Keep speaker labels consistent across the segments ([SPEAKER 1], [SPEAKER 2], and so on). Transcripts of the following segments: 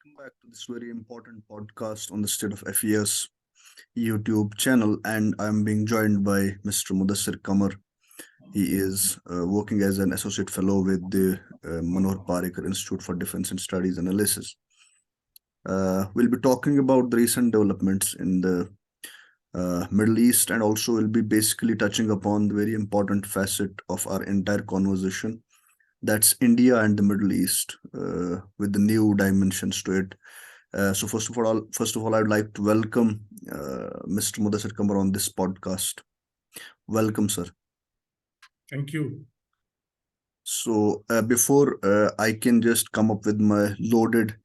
[SPEAKER 1] welcome back to this very important podcast on the state of affairs YouTube channel. And I'm being joined by Mr. Mudassir Quamar. He is working as an associate fellow with the Manohar Parikar Institute for Defense and Studies Analysis. We'll be talking about the recent developments in the Middle East, and also we'll be basically touching upon the very important facet of our entire conversation. That's India and the Middle East, with the new dimensions to it. So first of all, I'd like to welcome Mr. Mudassir Quamar on this podcast. Welcome, sir.
[SPEAKER 2] Thank you.
[SPEAKER 1] So before I can just come up with my loaded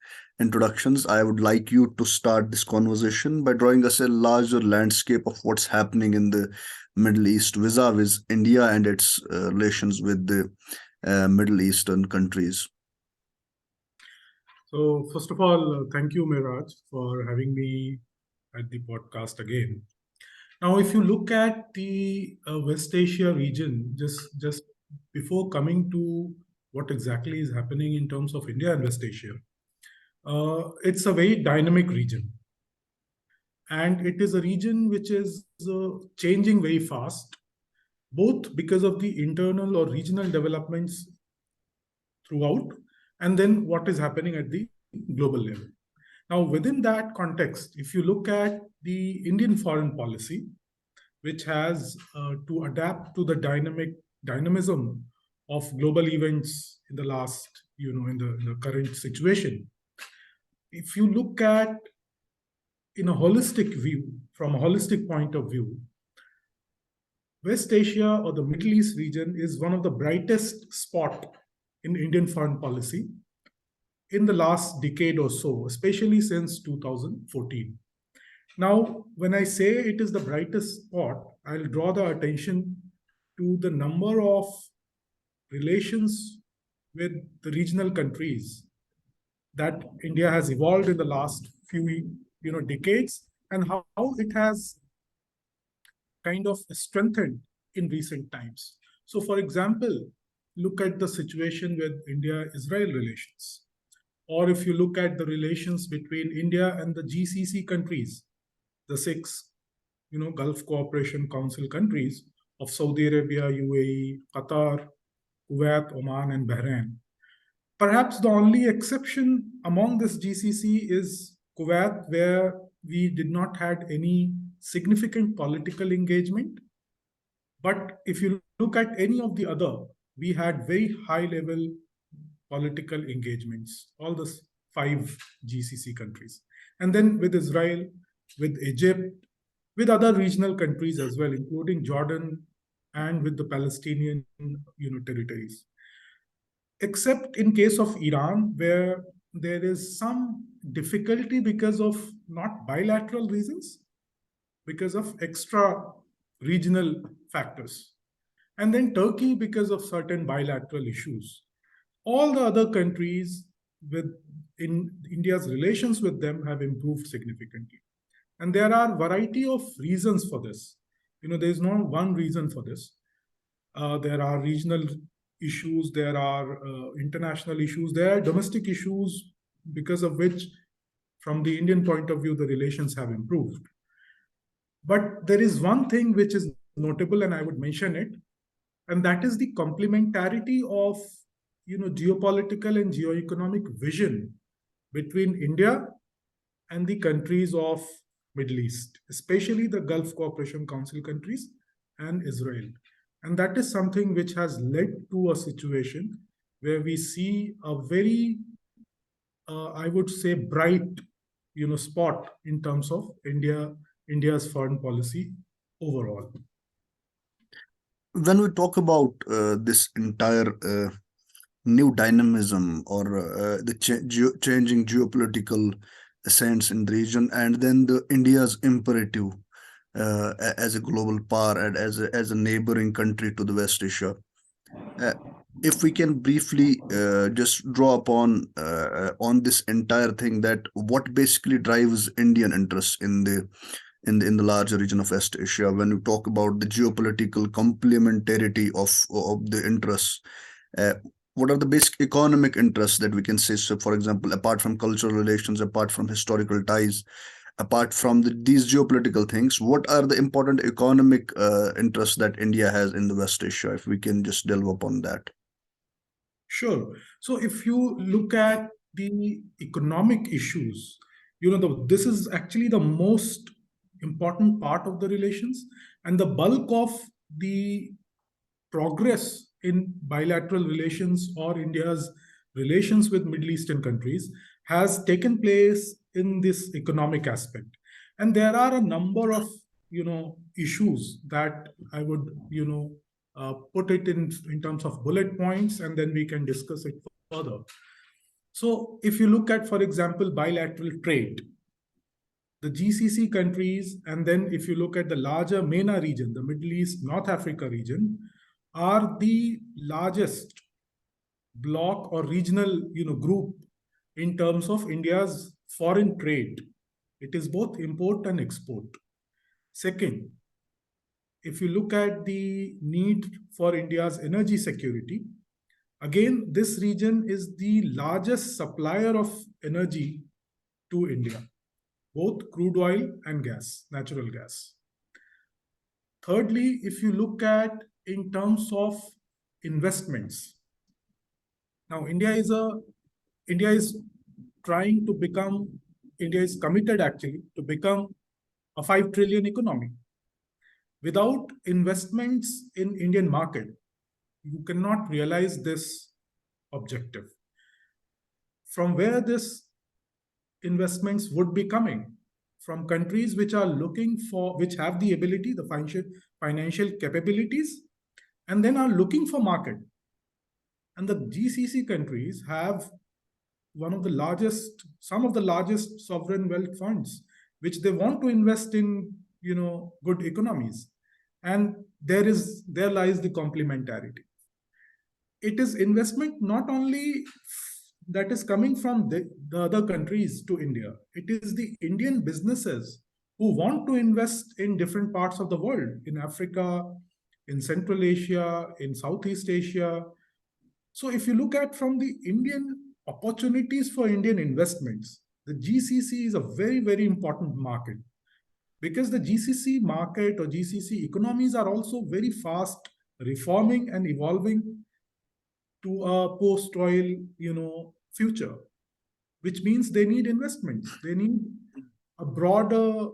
[SPEAKER 1] introductions, I would like you to start this conversation by drawing us a larger landscape of what's happening in the Middle East vis-a-vis India and its relations with the Middle Eastern countries.
[SPEAKER 2] So first of all, thank you, Miraj, for having me at the podcast again. Now, if you look at the West Asia region, just before coming to what exactly is happening in terms of India and West Asia, it's a very dynamic region. And it is a region which is changing very fast, both because of the internal or regional developments throughout, and then what is happening at the global level. Now, within that context, if you look at the Indian foreign policy, which has to adapt to the dynamism of global events in the last, in the current situation, if you look at in a holistic view, from a holistic point of view, West Asia or the Middle East region is one of the brightest spot in Indian foreign policy in the last decade or so, especially since 2014. Now, when I say it is the brightest spot, I'll draw the attention to the number of relations with the regional countries that India has evolved in the last few decades, and how it has kind of strengthened in recent times. So, for example, look at the situation with India-Israel relations. Or if you look at the relations between India and the GCC countries, the six, Gulf Cooperation Council countries of Saudi Arabia, UAE, Qatar, Kuwait, Oman, and Bahrain. Perhaps the only exception among this GCC is Kuwait, where we did not had any significant political engagement. But if you look at any of the other, we had very high level political engagements, all the 5 GCC countries. And then with Israel, with Egypt, with other regional countries as well, including Jordan and with the Palestinian territories. Except in case of Iran, where there is some difficulty because of not bilateral reasons, because of extra regional factors. And then Turkey because of certain bilateral issues. All the other countries in India's relations with them have improved significantly. And there are a variety of reasons for this. There is no one reason for this. There are regional issues, there are international issues, there are domestic issues because of which, from the Indian point of view, the relations have improved. But there is one thing which is notable, and I would mention it, and that is the complementarity of geopolitical and geoeconomic vision between India and the countries of Middle East, especially the Gulf Cooperation Council countries and Israel. And that is something which has led to a situation where we see a very, I would say, bright, spot in terms of India's foreign policy overall.
[SPEAKER 1] When we talk about this entire new dynamism or the changing geopolitical sense in the region, and then the India's imperative as a global power and as a neighboring country to the West Asia, if we can briefly just draw upon on this entire thing, that what basically drives Indian interests in the larger region of West Asia, when we talk about the geopolitical complementarity of the interests, What are the basic economic interests that we can say? So, for example, apart from cultural relations, apart from historical ties, apart from these geopolitical things, what are the important economic interests that India has in the West Asia? If we can just delve upon that.
[SPEAKER 2] Sure. So if you look at the economic issues, this is actually the most important part of the relations, and the bulk of the progress in bilateral relations or India's relations with Middle Eastern countries has taken place in this economic aspect. And there are a number of issues that I would put it in terms of bullet points, and then we can discuss it further. So if you look at, for example, bilateral trade, the GCC countries, and then if you look at the larger MENA region, the Middle East, North Africa region, are the largest block or regional group in terms of India's foreign trade. It is both import and export. Second, if you look at the need for India's energy security, again, this region is the largest supplier of energy to India, both crude oil and gas, natural gas. Thirdly, if you look at in terms of investments, now India is trying to become India is committed actually to become a 5 trillion economy. Without investments in Indian market, you cannot realize this objective. From where this investments would be coming? From countries which are looking for, which have the ability, the financial capabilities, and then are looking for market. And the GCC countries have some of the largest sovereign wealth funds, which they want to invest in, good economies. And there lies the complementarity. It is investment not only that is coming from the other countries to India, it is the Indian businesses who want to invest in different parts of the world, in Africa, in Central Asia, in Southeast Asia. So if you look at from the Indian opportunities for Indian investments, the GCC is a very, very important market, because the GCC market or GCC economies are also very fast reforming and evolving to a post-oil, future, which means they need investments. They need a broader,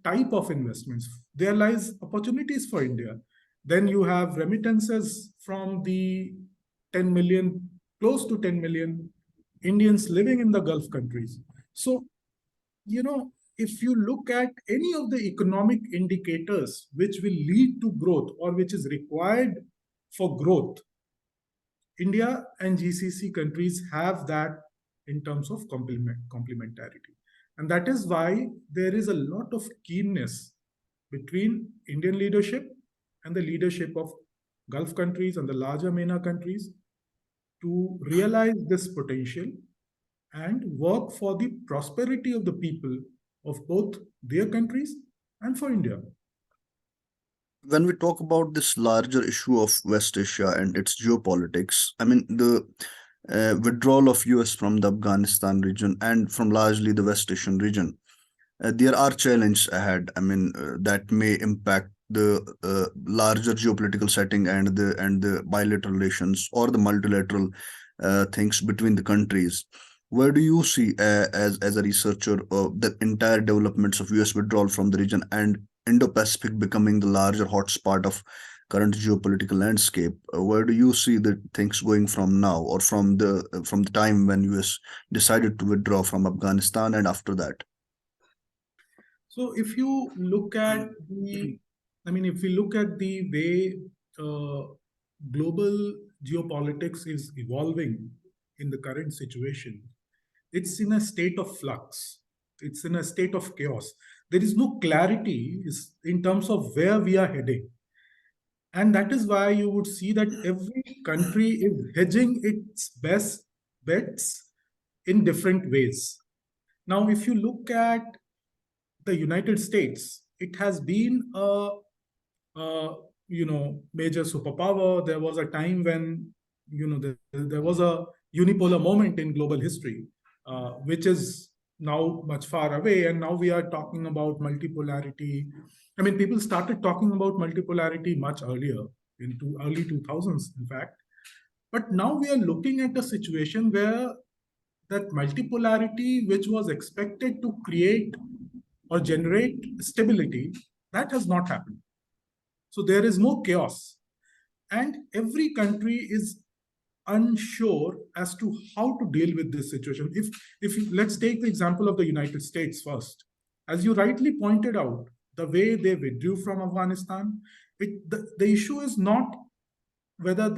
[SPEAKER 2] type of investments. There lies opportunities for India. Then you have remittances from the 10 million, close to 10 million Indians living in the Gulf countries. So, if you look at any of the economic indicators which will lead to growth or which is required for growth, India and GCC countries have that in terms of complementarity. And that is why there is a lot of keenness between Indian leadership and the leadership of Gulf countries and the larger MENA countries to realize this potential and work for the prosperity of the people of both their countries and for India.
[SPEAKER 1] When we talk about this larger issue of West Asia and its geopolitics, I mean the withdrawal of US from the Afghanistan region and from largely the West Asian region, there are challenges ahead. I mean that may impact the larger geopolitical setting and the bilateral relations or the multilateral things between the countries. Where do you see, as a researcher, the entire developments of US withdrawal from the region and Indo-Pacific becoming the larger hotspot of current geopolitical landscape? Where do you see the things going from now, or from the time when US decided to withdraw from Afghanistan and after that?
[SPEAKER 2] So if we look at the way global geopolitics is evolving in the current situation, it's in a state of flux. It's in a state of chaos. There is no clarity in terms of where we are heading. And that is why you would see that every country is hedging its best bets in different ways. Now, if you look at the United States, it has been a major superpower. There was a time when there was a unipolar moment in global history, which is now much far away, and now we are talking about multipolarity. I mean, people started talking about multipolarity much earlier, into early 2000s, in fact. But now we are looking at a situation where that multipolarity, which was expected to create or generate stability, that has not happened. So there is more chaos, and every country is unsure as to how to deal with this situation. Let's take the example of the United States first. As you rightly pointed out, the way they withdrew from Afghanistan, the issue is not whether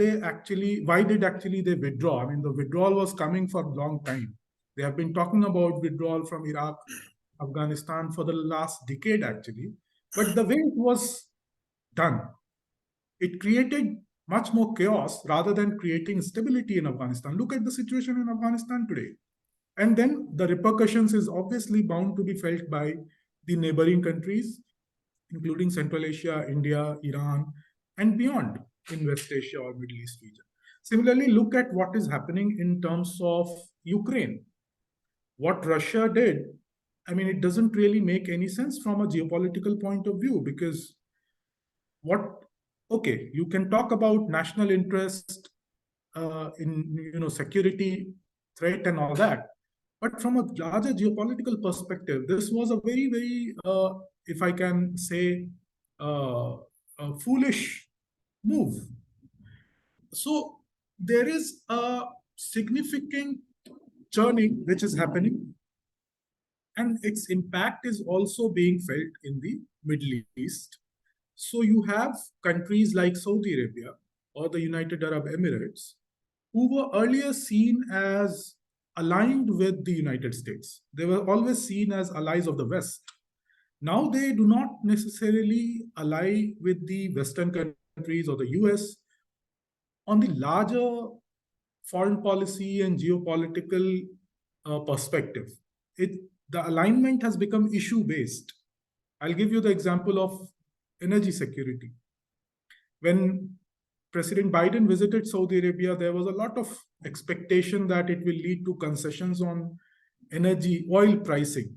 [SPEAKER 2] why did actually they withdraw. I mean, the withdrawal was coming for a long time. They have been talking about withdrawal from Iraq, Afghanistan for the last decade, actually. But the way it was done, it created much more chaos rather than creating stability in Afghanistan. Look at the situation in Afghanistan today. And then the repercussions is obviously bound to be felt by the neighboring countries, including Central Asia, India, Iran, and beyond in West Asia or Middle East region. Similarly, look at what is happening in terms of Ukraine. What Russia did, I mean, it doesn't really make any sense from a geopolitical point of view, because what okay, you can talk about national interest in security threat and all that, but from a larger geopolitical perspective, this was a very, very if I can say, a foolish move. So there is a significant churning which is happening, and its impact is also being felt in the Middle East. So you have countries like Saudi Arabia or the United Arab Emirates, who were earlier seen as aligned with the United States. They were always seen as allies of the West. Now they do not necessarily ally with the Western countries or the US on the larger foreign policy and geopolitical perspective. The alignment has become issue based. I'll give you the example of energy security. When President Biden visited Saudi Arabia, there was a lot of expectation that it will lead to concessions on energy, oil pricing.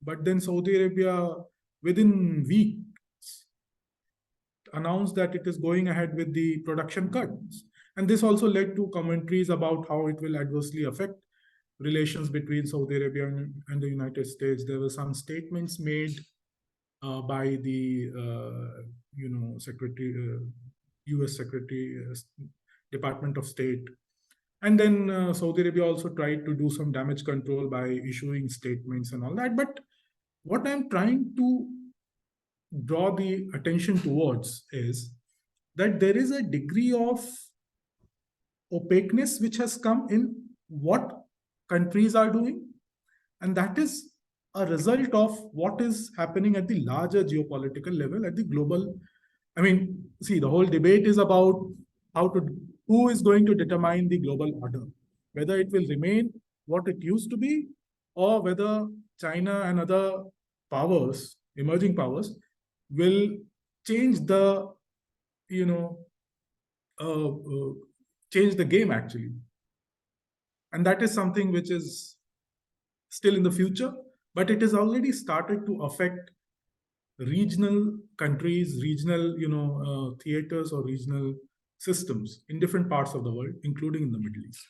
[SPEAKER 2] But then Saudi Arabia, within weeks, announced that it is going ahead with the production cuts. And this also led to commentaries about how it will adversely affect relations between Saudi Arabia and the United States. There were some statements made by the U.S. Secretary, Department of State. And then Saudi Arabia also tried to do some damage control by issuing statements and all that. But what I'm trying to draw the attention towards is that there is a degree of opaqueness which has come in what countries are doing, and that is a result of what is happening at the larger geopolitical level, at the global. I mean, see, the whole debate is about who is going to determine the global order, whether it will remain what it used to be, or whether China and other powers, emerging powers, will change the, you know, change the game actually. And that is something which is still in the future, but it has already started to affect regional countries, regional, theaters or regional systems in different parts of the world, including in the Middle East.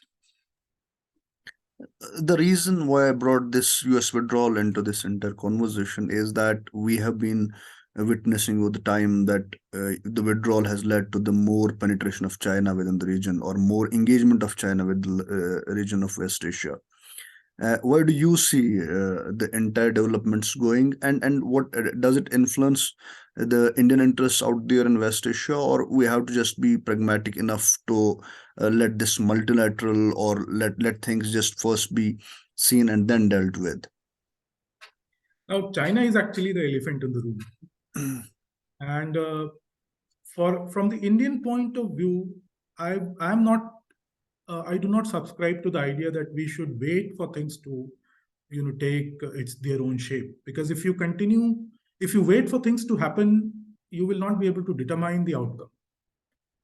[SPEAKER 1] The reason why I brought this US withdrawal into this entire conversation is that we have been witnessing over the time that the withdrawal has led to the more penetration of China within the region, or more engagement of China with the region of West Asia. Where do you see the entire developments going, and what does it influence the Indian interests out there in West Asia, or we have to just be pragmatic enough to let this multilateral, or let things just first be seen and then dealt with?
[SPEAKER 2] Now, China is actually the elephant in the room, and from the Indian point of view, I'm not I do not subscribe to the idea that we should wait for things to, take it's their own shape. Because if you wait for things to happen, you will not be able to determine the outcome.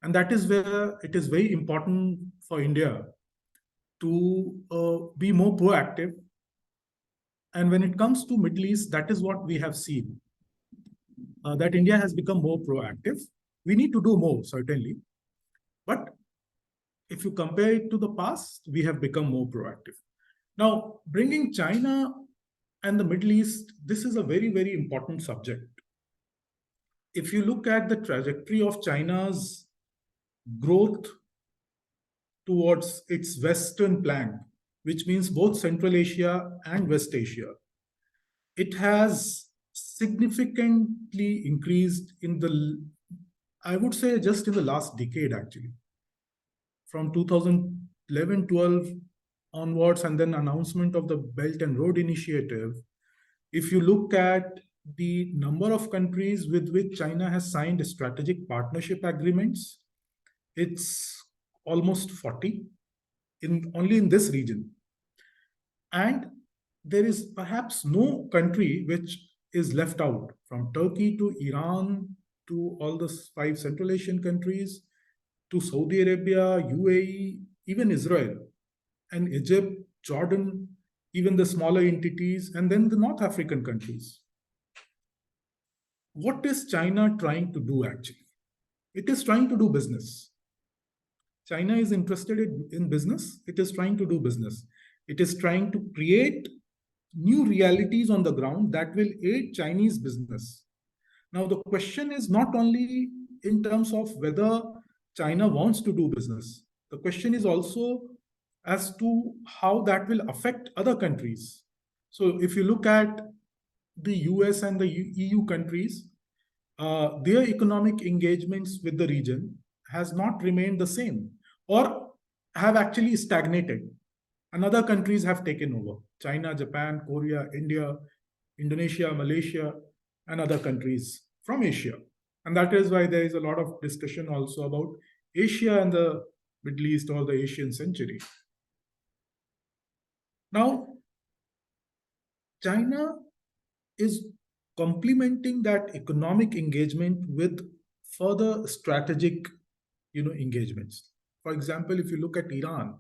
[SPEAKER 2] And that is where it is very important for India to be more proactive. And when it comes to Middle East, that is what we have seen, that India has become more proactive. We need to do more, certainly. But if you compare it to the past, we have become more proactive. Now, bringing China and the Middle East, this is a very, very important subject. If you look at the trajectory of China's growth towards its Western flank, which means both Central Asia and West Asia, it has significantly increased in the, I would say, just in the last decade, actually. From 2011-12 onwards, and then announcement of the Belt and Road Initiative, if you look at the number of countries with which China has signed strategic partnership agreements, it's almost 40 only in this region. And there is perhaps no country which is left out, from Turkey to Iran to all the 5 Central Asian countries to Saudi Arabia, UAE, even Israel and Egypt, Jordan, even the smaller entities, and then the North African countries. What is China trying to do actually? It is trying to do business. China is interested in business. It is trying to do business. It is trying to create new realities on the ground that will aid Chinese business. Now, the question is not only in terms of whether China wants to do business. The question is also as to how that will affect other countries. So if you look at the US and the EU countries, their economic engagements with the region has not remained the same or have actually stagnated. And other countries have taken over: China, Japan, Korea, India, Indonesia, Malaysia, and other countries from Asia. And that is why there is a lot of discussion also about Asia and the Middle East, or the Asian century. Now, China is complementing that economic engagement with further strategic, engagements. For example, if you look at Iran,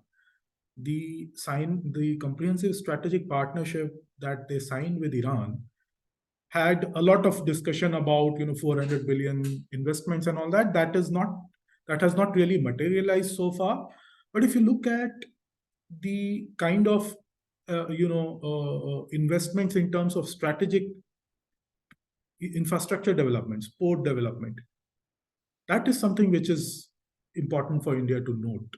[SPEAKER 2] the comprehensive strategic partnership that they signed with Iran had a lot of discussion about 400 billion investments and all that. That has not really materialized so far. But if you look at the kind of investments in terms of strategic infrastructure developments, port development, that is something which is important for India to note.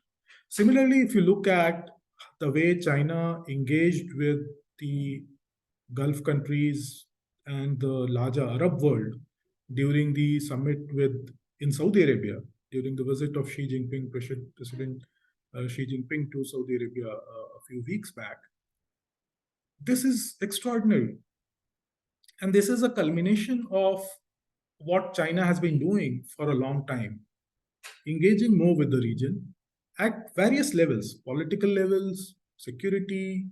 [SPEAKER 2] Similarly, if you look at the way China engaged with the Gulf countries and the larger Arab world during the summit in Saudi Arabia, during the visit of President Xi Jinping to Saudi Arabia a few weeks back, this is extraordinary. And this is a culmination of what China has been doing for a long time, engaging more with the region at various levels: political levels, security,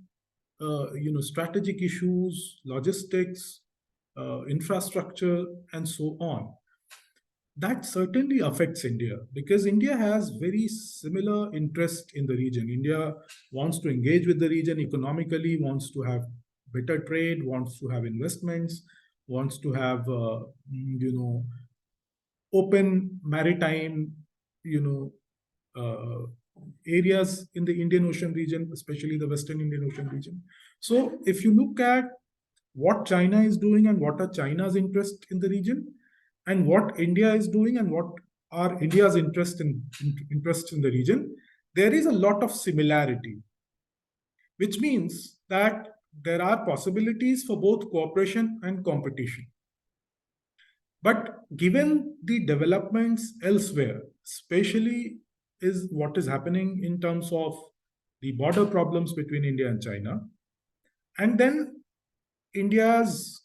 [SPEAKER 2] strategic issues, logistics, infrastructure, and so on. That certainly affects India, because India has very similar interest in the region. India wants to engage with the region economically, wants to have better trade, wants to have investments, wants to have open maritime areas in the Indian Ocean region, especially the Western Indian Ocean region. So if you look at what China is doing and what are China's interest in the region, and what India is doing and what are India's interest in the region, there is a lot of similarity, which means that there are possibilities for both cooperation and competition. But given the developments elsewhere, especially is what is happening in terms of the border problems between India and China, and then India's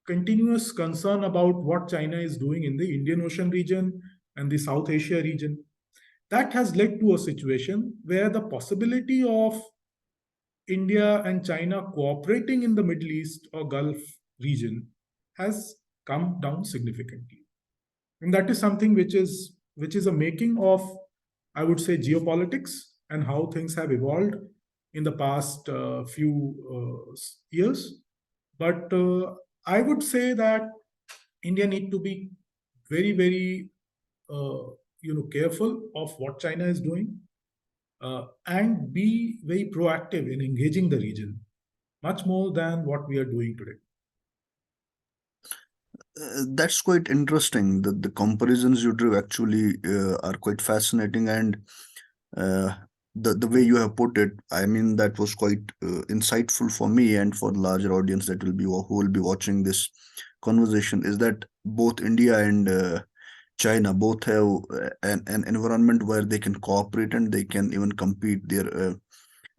[SPEAKER 2] continuous concern about what China is doing in the Indian Ocean region and the South Asia region, that has led to a situation where the possibility of India and China cooperating in the Middle East or Gulf region has come down significantly. And that is something which is which is a making of, I would say, geopolitics and how things have evolved in the past few years. But I would say that India need to be very, very, careful of what China is doing, and be very proactive in engaging the region, much more than what we are doing today.
[SPEAKER 1] That's quite interesting. The comparisons you drew actually are quite fascinating, and uh, the way you have put it, I mean, that was quite insightful for me and for the larger audience that will be who will be watching this conversation. Is that both India and China both have an environment where they can cooperate and they can even compete their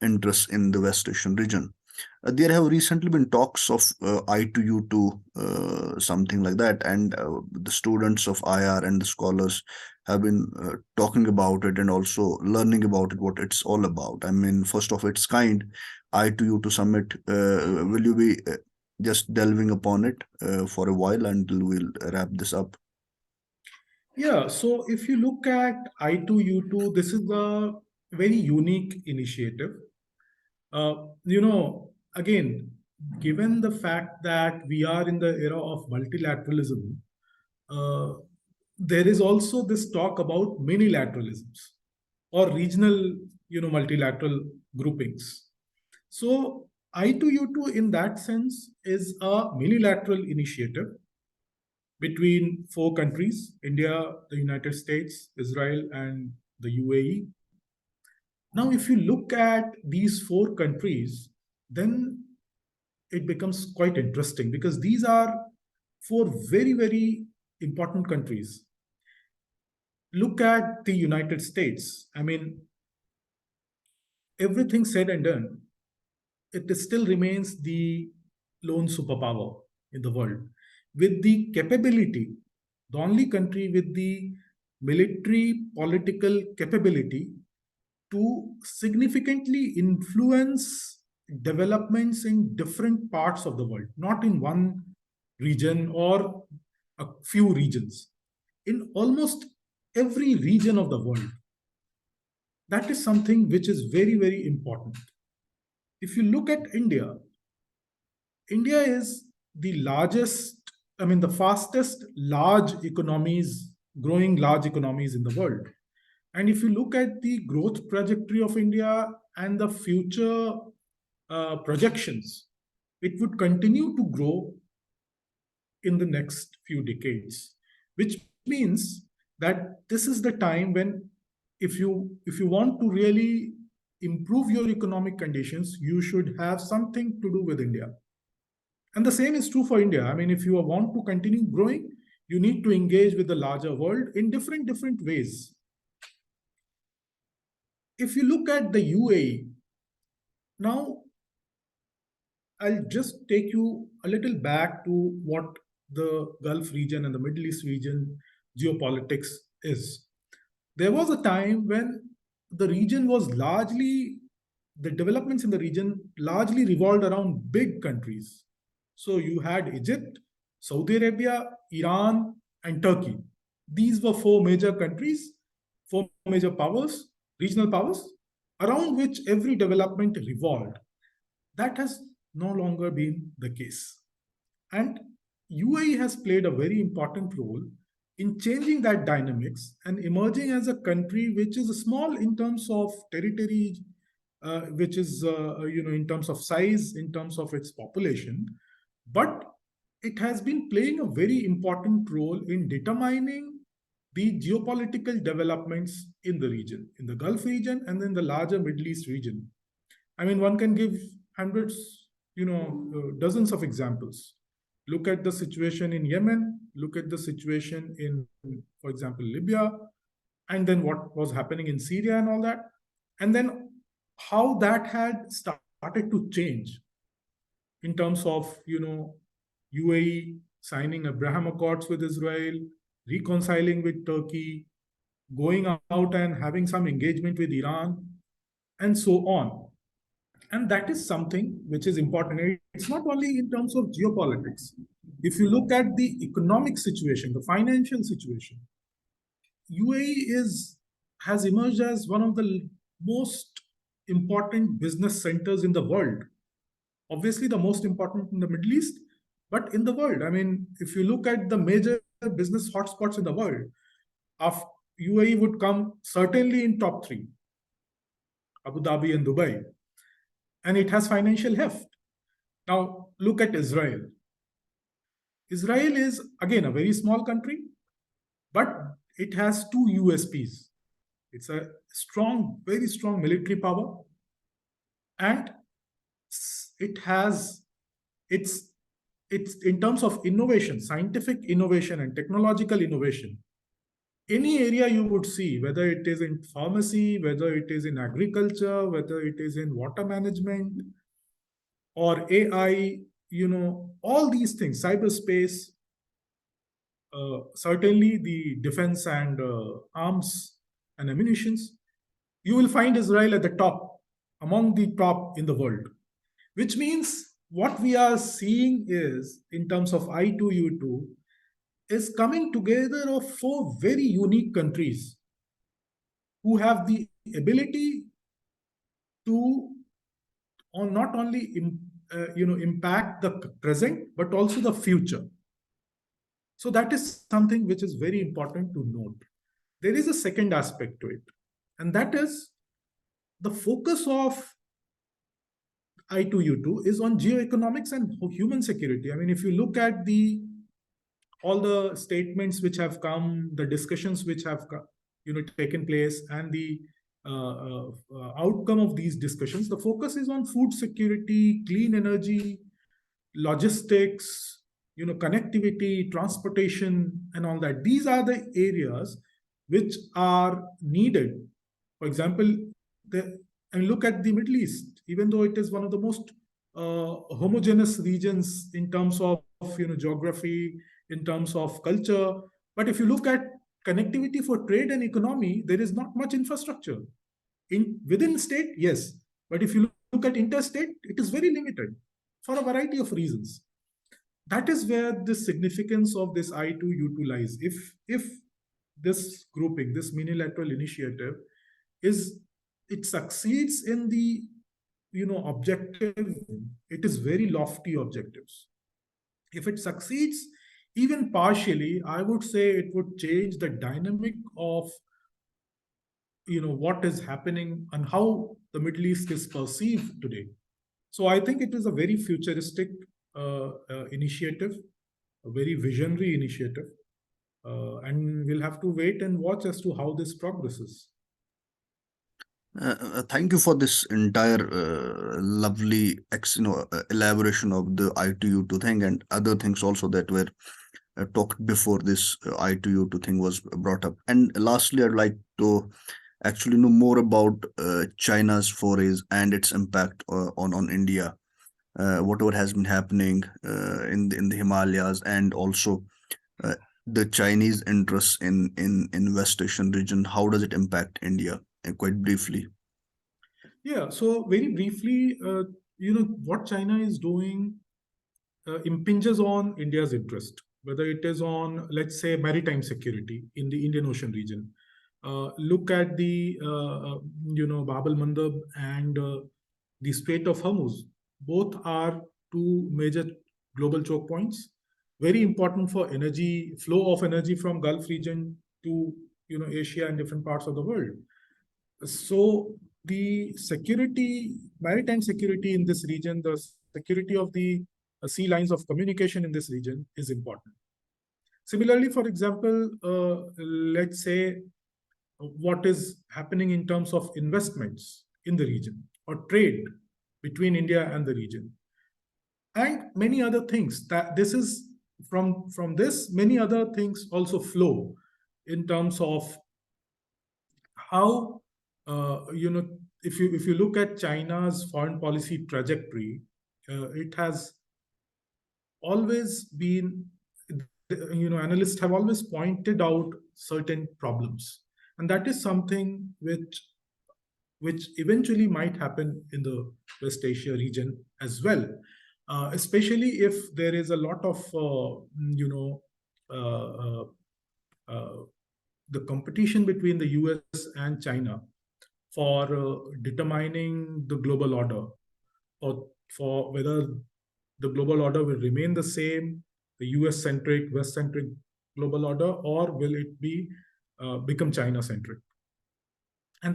[SPEAKER 1] interests in the West Asian region. There have recently been talks of I2U2, something like that, and the students of IR and the scholars have been talking about it and also learning about it, what it's all about. I mean, first of its kind, I2U2 summit. Will you be just delving upon it for a while until we'll wrap this up?
[SPEAKER 2] Yeah, so if you look at I2U2, this is a very unique initiative. Again, given the fact that we are in the era of multilateralism, uh, there is also this talk about minilateralisms or regional, multilateral groupings. So I2U2 in that sense is a minilateral initiative between four countries: India, the United States, Israel, and the UAE. Now, if you look at these four countries, then it becomes quite interesting because these are four very, very important countries. Look at the United States. I mean, everything said and done, it still remains the lone superpower in the world with the capability, the only country with the military political capability to significantly influence developments in different parts of the world, not in one region or a few regions, in almost every region of the world. That is something which is very, very important. If you look at India, India is the largest, I mean, the fastest growing large economies in the world. And if you look at the growth trajectory of India and the future projections, it would continue to grow in the next few decades, which means that this is the time when, if you want to really improve your economic conditions, you should have something to do with India. And the same is true for India. I mean, if you want to continue growing, you need to engage with the larger world in different ways. If you look at the UAE, now I'll just take you a little back to what the Gulf region and the Middle East region geopolitics is. There was a time when the region was largely, the developments in the region largely revolved around big countries. So you had Egypt, Saudi Arabia, Iran, and Turkey. These were four major countries, four major powers, regional powers, around which every development revolved. That has no longer been the case. And UAE has played a very important role in changing that dynamics and emerging as a country which is small in terms of territory, which is, in terms of size, in terms of its population, but it has been playing a very important role in determining the geopolitical developments in the region, in the Gulf region, and then the larger Middle East region. I mean, one can give hundreds, dozens of examples. Look at the situation in Yemen, look at the situation in, for example, Libya, and then what was happening in Syria and all that. And then how that had started to change in terms of, UAE signing Abraham Accords with Israel, reconciling with Turkey, going out and having some engagement with Iran, and so on. And that is something which is important. It's not only in terms of geopolitics. If you look at the economic situation, the financial situation, UAE has emerged as one of the most important business centers in the world. Obviously, the most important in the Middle East, but in the world. I mean, if you look at the major business hotspots in the world, of UAE would come certainly in top three, Abu Dhabi and Dubai, and it has financial heft. Now, look at Israel. Israel is again a very small country, but it has two USPs. It's a strong, very strong military power, and it has its in terms of innovation, scientific innovation and technological innovation. Any area you would see, whether it is in pharmacy, whether it is in agriculture, whether it is in water management or AI, all these things, cyberspace, certainly the defense and arms and ammunitions, you will find Israel at the top, among the top in the world, which means what we are seeing is, in terms of I2U2, is coming together of four very unique countries who have the ability to on not only impact the present but also the future. So that is something which is very important to note. There is a second aspect to it, and that is the focus of I2U2 is on geoeconomics and human security. I mean, if you look at the all the statements which have come, the discussions which have taken place, and the outcome of these discussions, the focus is on food security, clean energy, logistics, connectivity, transportation, and all that. These are the areas which are needed. For example, and look at the Middle East, even though it is one of the most homogeneous regions in terms of geography, in terms of culture. But if you look at connectivity for trade and economy, there is not much infrastructure. Within state, yes. But if you look at interstate, it is very limited for a variety of reasons. That is where the significance of this I2U2 lies. If this grouping, this unilateral initiative, it succeeds in the objective, it is very lofty objectives. If it succeeds even partially, I would say it would change the dynamic of what is happening and how the Middle East is perceived today. So I think it is a very futuristic initiative, a very visionary initiative, and we'll have to wait and watch as to how this progresses.
[SPEAKER 1] Thank you for this entire lovely elaboration of the I2U2 thing and other things also that were talked before this I2U2 thing was brought up. And lastly, I'd like to actually know more about China's forays and its impact on India, whatever has been happening in the Himalayas, and also the Chinese interests in West Asian region. How does it impact India? Quite briefly.
[SPEAKER 2] Yeah, so very briefly, what China is doing impinges on India's interest, whether it is on, let's say, maritime security in the Indian Ocean region. Look at the Bab al Mandab and the Strait of Hormuz. Both are two major global choke points, very important for energy flow of energy from Gulf region to Asia and different parts of the world. So the security, maritime security in this region, the security of the sea lines of communication in this region is important. Similarly, for example, let's say what is happening in terms of investments in the region or trade between India and the region, and many other things. That this is from this, many other things also flow in terms of how if you look at China's foreign policy trajectory, it has always been, analysts have always pointed out certain problems, and that is something which eventually might happen in the West Asia region as well, especially if there is a lot of uh, uh, the competition between the US and China for determining the global order, or for whether the global order will remain the same, the US centric, West centric global order, or will it be become China centric?